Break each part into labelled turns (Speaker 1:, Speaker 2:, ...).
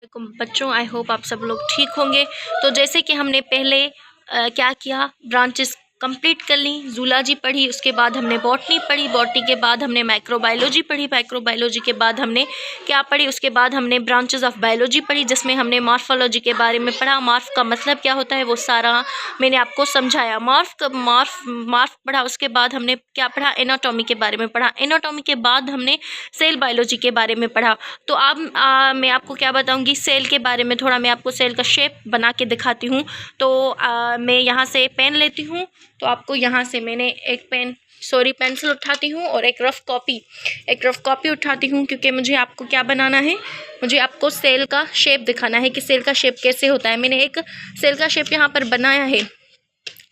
Speaker 1: बच्चों, I hope आप सब लोग ठीक होंगे। तो जैसे कि हमने पहले क्या किया, ब्रांचेस कंप्लीट कर ली, जूलॉजी पढ़ी, उसके बाद हमने बॉटनी पढ़ी, बॉटनी के बाद हमने माइक्रोबायोलॉजी पढ़ी, माइक्रोबायोलॉजी के बाद हमने क्या पढ़ी, उसके बाद हमने ब्रांचेस ऑफ बायोलॉजी पढ़ी जिसमें हमने मॉर्फोलॉजी के बारे में पढ़ा। मॉर्फ का मतलब क्या होता है वो सारा मैंने आपको समझाया। मॉर्फ पढ़ा, उसके बाद हमने क्या पढ़ा, एनाटॉमी के बारे में पढ़ा। एनाटॉमी के बाद हमने सेल बायोलॉजी के बारे में पढ़ा। तो अब मैं आपको क्या बताऊँगी, सेल के बारे में थोड़ा मैं आपको सेल का शेप बना के दिखाती हूँ। तो मैं यहाँ से पेन लेती हूँ, तो आपको यहाँ से मैंने एक पेंसिल उठाती हूँ और एक रफ़ कॉपी उठाती हूँ, क्योंकि मुझे आपको क्या बनाना है, मुझे आपको सेल का शेप दिखाना है कि सेल का शेप कैसे होता है। मैंने एक सेल का शेप यहाँ पर बनाया है,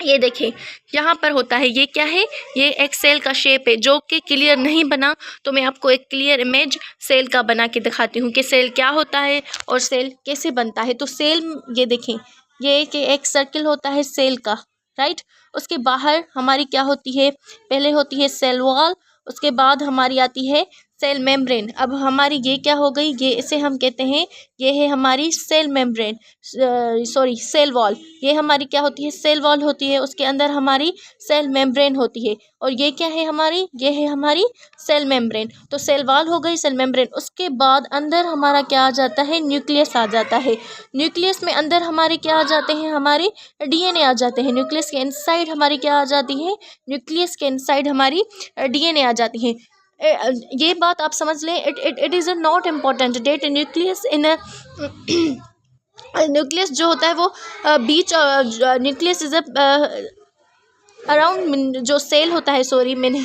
Speaker 1: ये देखें यहाँ पर होता है। ये क्या है, ये एक सेल का शेप है जो कि क्लियर नहीं बना, तो मैं आपको एक क्लियर इमेज सेल का बना के दिखाती हूँ कि सेल क्या होता है और सेल कैसे बनता है। तो सेल, ये देखें, ये कि एक सर्किल होता है सेल का, राइट। उसके बाहर हमारी क्या होती है, पहले होती है सेल वॉल, उसके बाद हमारी आती है सेल मेम्ब्रेन। अब हमारी ये क्या हो गई, ये इसे हम कहते हैं, ये है हमारी सेल मेम्ब्रेन, सेल वॉल। ये हमारी क्या होती है, सेल वॉल होती है, उसके अंदर हमारी सेल मेम्ब्रेन होती है। और ये क्या है हमारी, ये है हमारी सेल मेम्ब्रेन। तो सेल वॉल हो गई, सेल मेम्ब्रेन। उसके बाद अंदर हमारा क्या आ जाता है, न्यूक्लियस आ जाता है। न्यूक्लियस में अंदर हमारे क्या आ जाते हैं, हमारे डीएनए आ जाते हैं। न्यूक्लियस के इनसाइड हमारी क्या आ जाती है, न्यूक्लियस के इनसाइड हमारी डीएनए आ जाती है। ये बात आप समझ लें, it is not important that nucleus in nucleus जो होता है वो बीच, न्यूक्लियस इज अराउंड जो सेल होता है, सॉरी मैंने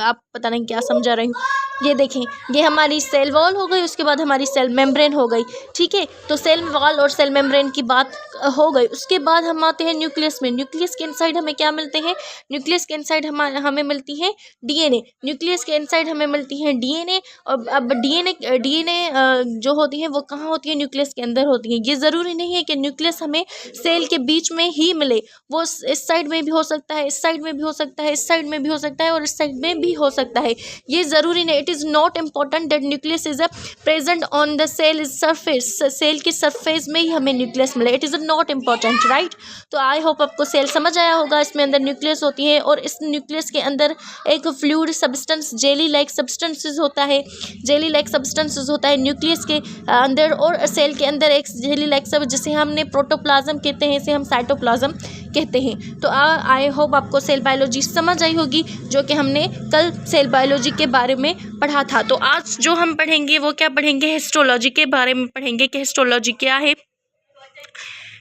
Speaker 1: आप पता नहीं क्या समझा रही हूँ। ये देखें, ये हमारी सेल वॉल हो गई, उसके बाद हमारी सेल मेम्ब्रेन हो गई, ठीक है। तो सेल वॉल और सेल मेम्ब्रेन की बात हो गई। उसके बाद हम आते हैं न्यूक्लियस में। न्यूक्लियस के इनसाइड हमें क्या मिलते हैं, न्यूक्लियस के इनसाइड हमें मिलती है डीएनए। न्यूक्लियस के इनसाइड हमें मिलती है डीएनए। और अब डीएनए जो होती है वो कहाँ होती है, न्यूक्लियस के अंदर होती है। ये ज़रूरी नहीं है कि न्यूक्लियस हमें सेल के बीच में ही मिले, वो इस साइड में भी हो सकता है, इस साइड में भी हो सकता है, इस साइड में भी हो सकता है और इस साइड में भी हो सकता है। ये ज़रूरी नहीं, it is not important that nucleus is present on the cell surface. Cell की सरफेस में ही हमें न्यूक्लियस मिले, it is not important, right. तो आई होप आपको सेल समझ आया होगा। इसमें अंदर न्यूक्लियस होती है और इस न्यूक्लियस के अंदर एक fluid substance, jelly like substances होता है, जेली लाइक सब्सटेंसेस होता है न्यूक्लियस के अंदर। और सेल के अंदर एक जेली लाइक सब, जिसे हमने प्रोटोप्लाज्म कहते हैं, इसे हम साइटोप्लाज्म कहते हैं। तो आई होप आपको सेल बायोलॉजी समझ आई होगी, जो कि हमने कल सेल बायोलॉजी के बारे में पढ़ा था। तो आज जो हम पढ़ेंगे वो क्या पढ़ेंगे, हिस्टोलॉजी के बारे में पढ़ेंगे कि हिस्टोलॉजी क्या है।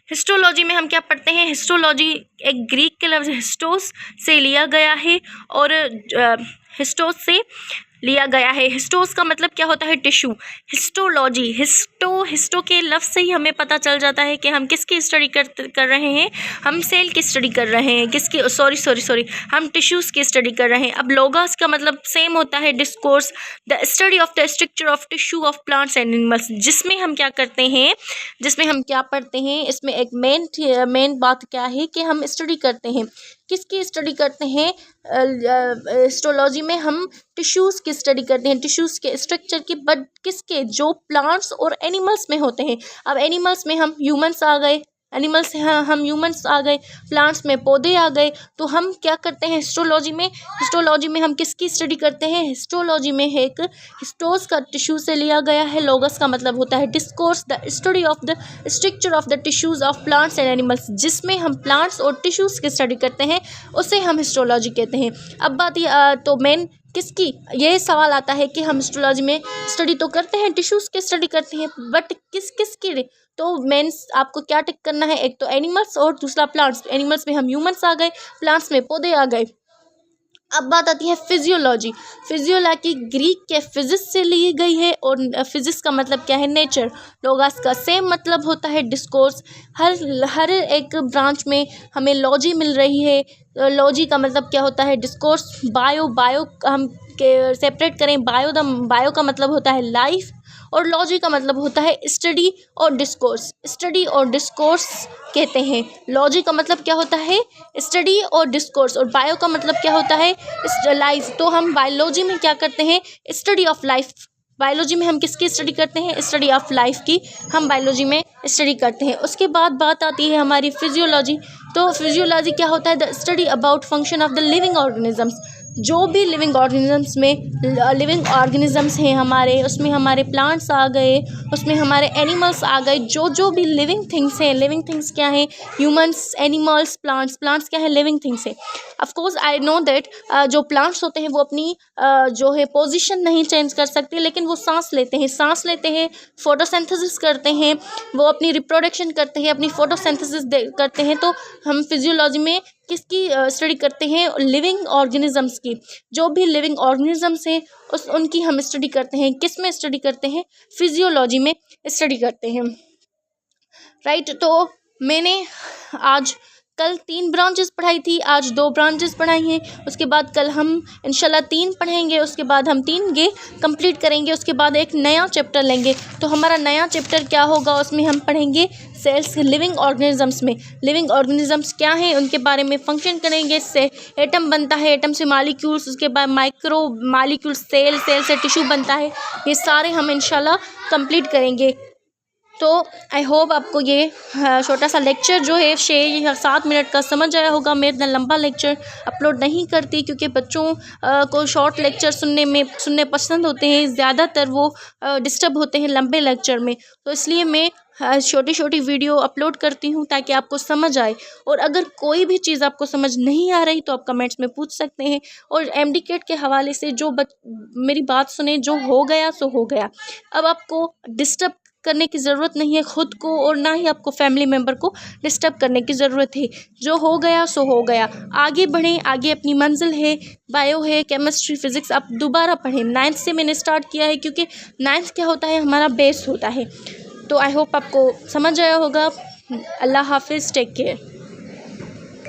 Speaker 1: हिस्टोलॉजी में हम क्या पढ़ते हैं, हिस्टोलॉजी एक ग्रीक के लफ्ज़ हिस्टोस से लिया गया है और हिस्टोस से लिया गया है। हिस्टोस का मतलब क्या होता है, टिश्यू। हिस्टोलॉजी, हिस्टो के लफ्ज़ से ही हमें पता चल जाता है कि हम किसकी स्टडी कर रहे हैं, हम सेल की स्टडी कर रहे हैं, किसकी, सॉरी हम टिश्यूज़ की स्टडी कर रहे हैं। अब लोगस का मतलब सेम होता है, discourse, the study of the structure of tissue of plants and animals, जिसमें हम क्या करते हैं, जिसमें हम क्या पढ़ते हैं। इसमें एक मेन बात क्या है कि हम स्टडी करते हैं, किसकी स्टडी करते हैं। हिस्टोलॉजी में हम टिश्यूज़ की स्टडी करते हैं, टिश्यूज़ के स्ट्रक्चर की, बट किसके, जो प्लांट्स और एनिमल्स में होते हैं। अब एनिमल्स में हम ह्यूमंस आ गए, एनिमल्स से हम ह्यूमंस आ गए, प्लांट्स में पौधे आ गए। तो हम क्या करते हैं हिस्टोलॉजी में हम किसकी स्टडी करते हैं। हिस्टोलॉजी में है एक हिस्टोस का टिश्यू से लिया गया है। लोगस का मतलब होता है discourse, the study of the structure of the tissues of plants and animals, जिसमें हम प्लांट्स और टिश्यूज़ की स्टडी करते हैं, उसे हम हिस्टोलॉजी कहते हैं। अब बात तो मेन किसकी, ये सवाल आता है कि हम हिस्टोलॉजी में स्टडी तो करते हैं, टिश्यूज़ की स्टडी करते हैं, बट किस की। तो मेंस आपको क्या टिक करना है, एक तो एनिमल्स और दूसरा प्लांट्स। एनिमल्स में हम ह्यूमंस आ गए, प्लांट्स में पौधे आ गए। अब बात आती है फिजियोलॉजी। फिजियोलॉजी ग्रीक के फिजिक्स से ली गई है और फिजिक्स का मतलब क्या है, नेचर। लोगस का सेम मतलब होता है डिस्कोर्स। हर एक ब्रांच में हमें लॉजी मिल रही है। लॉजी का मतलब क्या होता है, डिस्कोर्स। बायो हम के सेपरेट करें, बायो का मतलब होता है लाइफ और लॉजी का मतलब होता है स्टडी और डिस्कोर्स। स्टडी और डिस्कोर्स कहते हैं। लॉजी का मतलब क्या होता है, स्टडी और डिस्कोर्स, और बायो का मतलब क्या होता है, लाइफ। तो हम बायोलॉजी में क्या करते हैं, स्टडी ऑफ लाइफ बायोलॉजी में हम किसकी स्टडी करते हैं? स्टडी ऑफ लाइफ की हम बायोलॉजी में स्टडी करते हैं। उसके बाद बात आती है हमारी फिजियोलॉजी। तो फिजियोलॉजी क्या होता है? The study about function of the living organisms. जो भी लिविंग ऑर्गेनिजम्स में लिविंग ऑर्गेनिजम्स हैं हमारे, उसमें हमारे प्लांट्स आ गए, उसमें हमारे एनिमल्स आ गए, जो भी लिविंग थिंग्स हैं। लिविंग थिंग्स क्या हैं? ह्यूमंस, एनिमल्स, प्लांट्स क्या है? लिविंग थिंग्स है। Of course I know that जो प्लांट्स होते हैं वो अपनी जो है पोजीशन नहीं चेंज कर सकते, लेकिन वो सांस लेते हैं, फोटोसिंथेसिस करते हैं, वो अपनी रिप्रोडक्शन करते हैं, अपनी फोटोसिंथेसिस करते हैं। तो हम फिजियोलॉजी में किसकी स्टडी करते हैं? लिविंग ऑर्गेनिजम्स की। जो भी लिविंग ऑर्गेनिजम्स हैं उनकी हम स्टडी करते हैं। किस में स्टडी करते हैं? फिजियोलॉजी में स्टडी करते हैं, राइट। तो मैंने कल 3 ब्रांचेस पढ़ाई थी, आज 2 ब्रांचेस पढ़ाई हैं। उसके बाद कल हम इंशाल्लाह 3 पढ़ेंगे, उसके बाद हम 3 कंप्लीट करेंगे, उसके बाद एक नया चैप्टर लेंगे। तो हमारा नया चैप्टर क्या होगा? उसमें हम पढ़ेंगे सेल्स, लिविंग ऑर्गेनिजम्स में लिविंग ऑर्गेनिजम्स क्या हैं, उनके बारे में फंक्शन करेंगे। इससे एटम बनता है, एटम से मॉलिक्यूल्स, उसके बाद माइक्रो मॉलिक्यूल्स, सेल से टिश्यू बनता है। ये सारे हम इंशाल्लाह कंप्लीट करेंगे। तो आई होप आपको ये छोटा सा लेक्चर जो है 6 या 7 मिनट का समझ आया होगा। मैं इतना लंबा लेक्चर अपलोड नहीं करती क्योंकि बच्चों को शॉर्ट लेक्चर सुनने पसंद होते हैं। ज़्यादातर वो डिस्टर्ब होते हैं लंबे लेक्चर में, तो इसलिए मैं छोटी वीडियो अपलोड करती हूँ ताकि आपको समझ आए। और अगर कोई भी चीज़ आपको समझ नहीं आ रही तो आप कमेंट्स में पूछ सकते हैं। और MD-CAT के हवाले से मेरी बात सुने, जो हो गया सो हो गया। अब आपको डिस्टर्ब करने की ज़रूरत नहीं है खुद को, और ना ही आपको फैमिली मेम्बर को डिस्टर्ब करने की ज़रूरत है। जो हो गया सो हो गया। आगे बढ़ें, आगे अपनी मंजिल है, बायो है, केमिस्ट्री, फिज़िक्स आप दोबारा पढ़ें। 9th से मैंने स्टार्ट किया है क्योंकि 9th क्या होता है? हमारा बेस होता है। तो आई होप आपको समझ आया होगा। अल्लाह हाफिज़, टेक केयर।